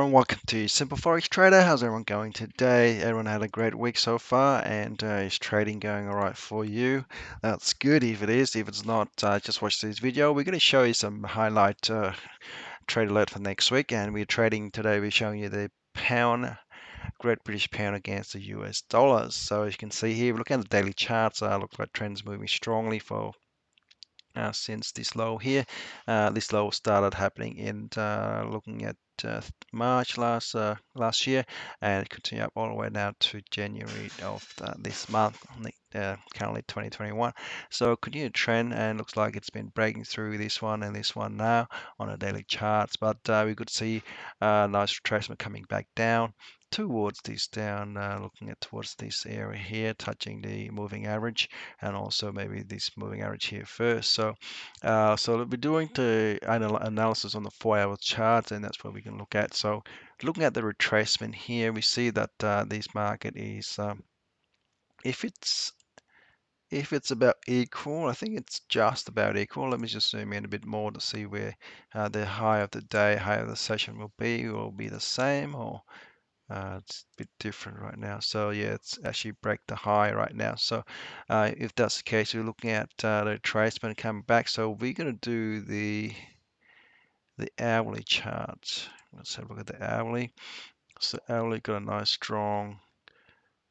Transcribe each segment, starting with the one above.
everyone, welcome to Simple Forex Trader. How's everyone going today? Everyone had a great week so far, and is trading going all right for you? That's good. If it is, if it's not, just watch this video. We're going to show you some highlight trade alert for next week, and we're trading today. We're showing you the pound, Great British Pound against the US dollars. So as you can see here, looking at the daily charts, looks like trends moving strongly for since this low here. This low started happening in looking at March last year, and continue up all the way now to January of this month, currently 2021. So continued trend, and looks like it's been breaking through this one and this one now on the daily charts. But we could see nice retracement coming back down towards this down, looking at towards this area here, touching the moving average, and also maybe this moving average here first. So we'll be doing the analysis on the 4-hour chart, and that's what we can look at. So looking at the retracement here, we see that this market is, if it's about equal, I think it's just about equal. Let me just zoom in a bit more to see where the high of the day, high of the session will be. Will be the same, or it's a bit different right now. So yeah, it's actually break the high right now. So if that's the case, we're looking at the retracement coming back. So we're going to do the hourly chart. Let's have a look at the hourly. So hourly got a nice strong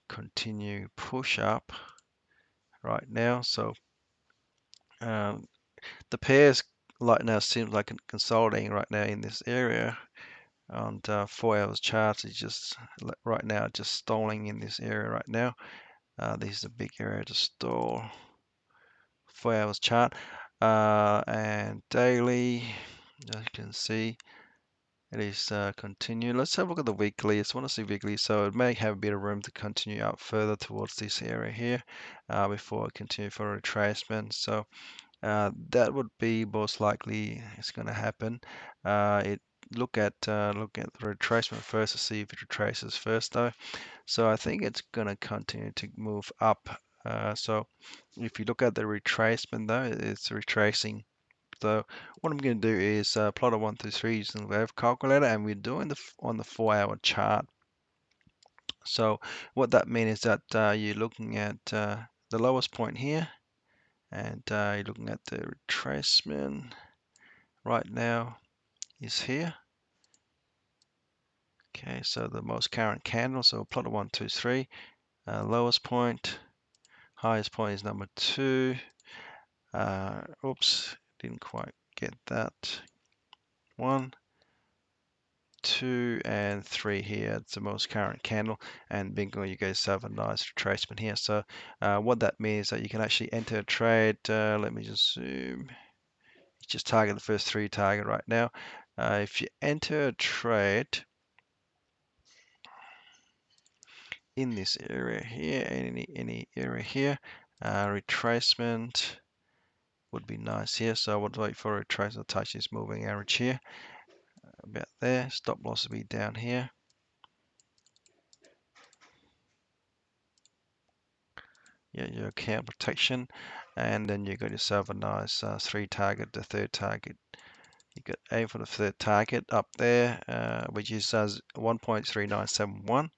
continue push up right now. So um, the pairs right now seems like consolidating right now in this area. On 4 hours charts, it's just right now just stalling in this area right now. This is a big area to stall. 4 hours chart, and daily, as you can see, it is continue. Let's have a look at the weekly. I just want to see weekly, so it may have a bit of room to continue up further towards this area here before I continue for retracement. So that would be most likely it's going to happen. Look at the retracement first to see if it retraces first though. So I think it's going to continue to move up. So if you look at the retracement though, it's retracing. So what I'm going to do is plot a 1 through 3 using the wave calculator, and we're doing on the 4-hour chart. So what that means is that you're looking at the lowest point here, and you're looking at the retracement right now is here. Okay, so the most current candle, so plot a 1, 2, 3. Lowest point, highest point is number 2. Oops, didn't quite get that. 1, 2, and 3 here. It's the most current candle, and bingo, you guys have a nice retracement here. So what that means is that you can actually enter a trade. Let me just zoom. Just target the first 3 target right now. If you enter a trade in this area here, any area here, retracement would be nice here. So I would wait for a retracement to touch this moving average here, about there. Stop loss will be down here. Yeah, your account protection, and then you got yourself a nice 3 target, the third target. You got aim for the third target up there, which is 1.3971.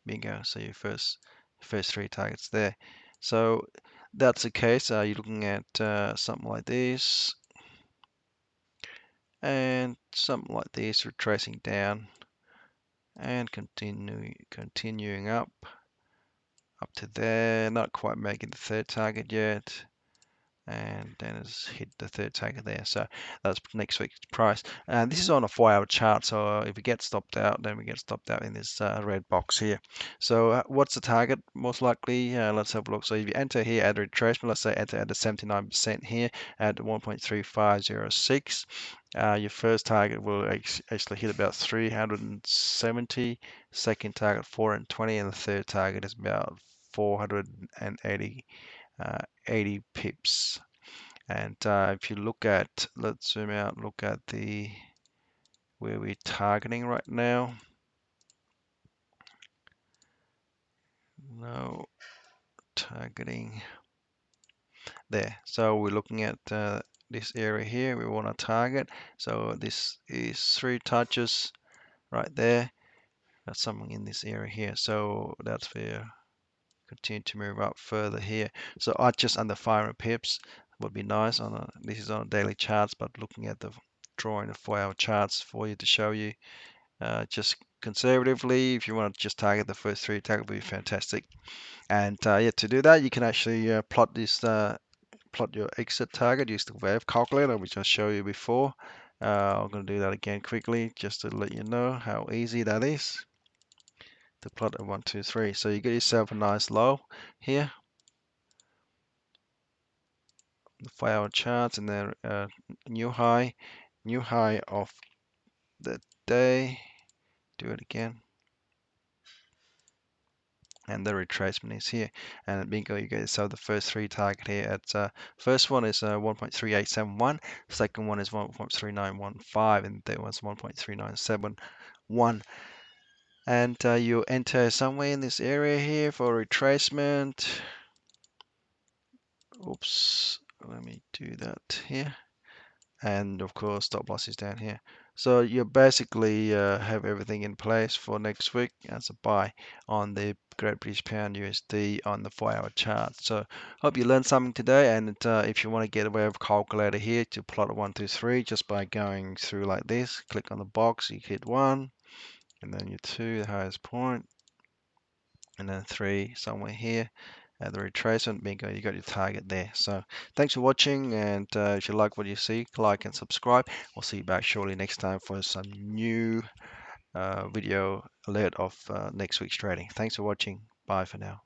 Bingo. So your first 3 targets there. So that's the case. You're looking at something like this, and something like this, retracing down and continuing up to there. Not quite making the third target yet, and then it's hit the third target there. So that's next week's price. And this is on a 4-hour chart, so if we get stopped out, then we get stopped out in this red box here. So what's the target? Most likely, let's have a look. So if you enter here at retracement, let's say enter at the 79% here at 1.3506. Your first target will actually hit about 370, second target 420, and the third target is about 480 80 pips. And if you look at, let's zoom out, look at the where we're targeting right now. No, targeting there. So we're looking at this area here we want to target. So this is 3 touches right there. That's something in this area here. So that's where continue to move up further here. So just under 500 pips would be nice on this is on a daily charts, but looking at the drawing the 4-hour charts for you to show you. Just conservatively, if you want to just target the first 3 tags, would be fantastic. And yeah, to do that, you can actually plot your exit target. Use the wave calculator, which I showed you before. I'm going to do that again quickly, just to let you know how easy that is to plot a 1, 2, 3. So you get yourself a nice low here, the 4-hour charts, and then new high of the day. Do it again. And the retracement is here, and bingo, you get yourself the first 3 target here. At first one is 1.3871, second one is 1.3915, and the third one's 1.3971. And you enter somewhere in this area here for retracement. Oops, let me do that here. And of course stop loss is down here. So you basically have everything in place for next week as a buy on the Great British Pound USD on the 4-hour chart. So hope you learned something today, and if you want to get a wave calculator here to plot a 1, 2, 3 just by going through like this, click on the box, you hit 1 and then your 2, the highest point, and then 3 somewhere here at the retracement. Bingo, you got your target there. So thanks for watching, and if you like what you see, like and subscribe. We'll see you back shortly next time for some new video alert of next week's trading. Thanks for watching. Bye for now.